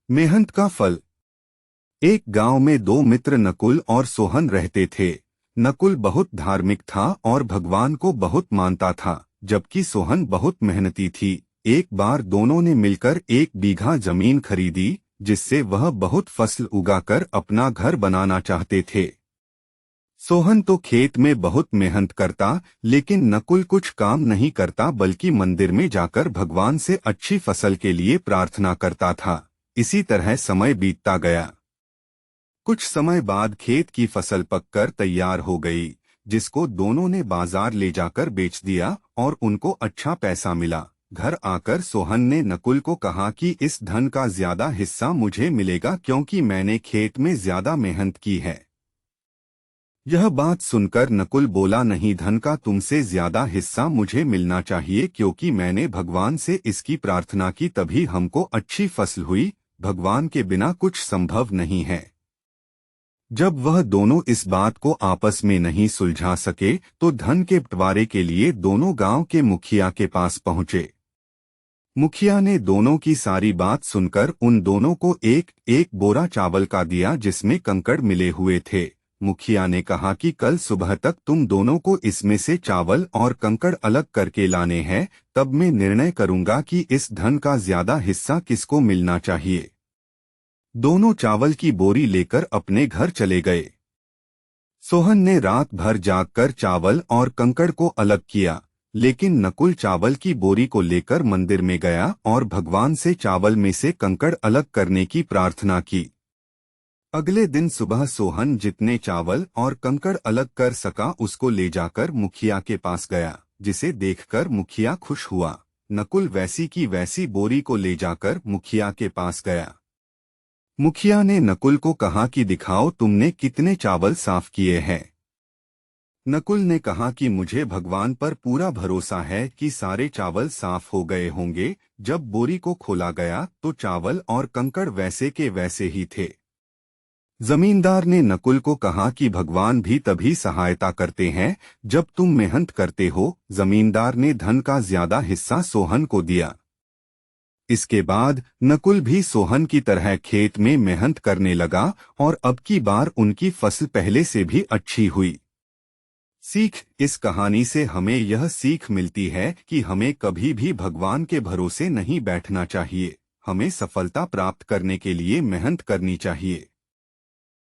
मेहनत का फल। एक गांव में दो मित्र नकुल और सोहन रहते थे। नकुल बहुत धार्मिक था और भगवान को बहुत मानता था, जबकि सोहन बहुत मेहनती थी। एक बार दोनों ने मिलकर 1 बीघा जमीन खरीदी, जिससे वह बहुत फसल उगाकर अपना घर बनाना चाहते थे। सोहन तो खेत में बहुत मेहनत करता, लेकिन नकुल कुछ काम नहीं करता बल्कि मंदिर में जाकर भगवान से अच्छी फसल के लिए प्रार्थना करता था। इसी तरह समय बीतता गया। कुछ समय बाद खेत की फसल पककर तैयार हो गई, जिसको दोनों ने बाजार ले जाकर बेच दिया और उनको अच्छा पैसा मिला। घर आकर सोहन ने नकुल को कहा कि इस धन का ज्यादा हिस्सा मुझे मिलेगा, क्योंकि मैंने खेत में ज्यादा मेहनत की है। यह बात सुनकर नकुल बोला, नहीं, धन का तुमसे ज्यादा हिस्सा मुझे मिलना चाहिए, क्योंकि मैंने भगवान से इसकी प्रार्थना की, तभी हमको अच्छी फसल हुई। भगवान के बिना कुछ संभव नहीं है। जब वह दोनों इस बात को आपस में नहीं सुलझा सके, तो धन के बंटवारे के लिए दोनों गांव के मुखिया के पास पहुंचे। मुखिया ने दोनों की सारी बात सुनकर उन दोनों को एक एक बोरा चावल का दिया, जिसमें कंकड़ मिले हुए थे। मुखिया ने कहा कि कल सुबह तक तुम दोनों को इसमें से चावल और कंकड़ अलग करके लाने हैं, तब मैं निर्णय करूंगा कि इस धन का ज्यादा हिस्सा किसको मिलना चाहिए। दोनों चावल की बोरी लेकर अपने घर चले गए। सोहन ने रात भर जागकर चावल और कंकड़ को अलग किया, लेकिन नकुल चावल की बोरी को लेकर मंदिर में गया और भगवान से चावल में से कंकड़ अलग करने की प्रार्थना की। अगले दिन सुबह सोहन जितने चावल और कंकड़ अलग कर सका उसको ले जाकर मुखिया के पास गया, जिसे देखकर मुखिया खुश हुआ। नकुल वैसी की वैसी बोरी को ले जाकर मुखिया के पास गया। मुखिया ने नकुल को कहा कि दिखाओ तुमने कितने चावल साफ किए हैं। नकुल ने कहा कि मुझे भगवान पर पूरा भरोसा है कि सारे चावल साफ हो गए होंगे। जब बोरी को खोला गया तो चावल और कंकड़ वैसे के वैसे ही थे। जमींदार ने नकुल को कहा कि भगवान भी तभी सहायता करते हैं जब तुम मेहनत करते हो। जमींदार ने धन का ज्यादा हिस्सा सोहन को दिया। इसके बाद नकुल भी सोहन की तरह खेत में मेहनत करने लगा और अब की बार उनकी फसल पहले से भी अच्छी हुई। सीख। इस कहानी से हमें यह सीख मिलती है कि हमें कभी भी भगवान के भरोसे नहीं बैठना चाहिए। हमें सफलता प्राप्त करने के लिए मेहनत करनी चाहिए।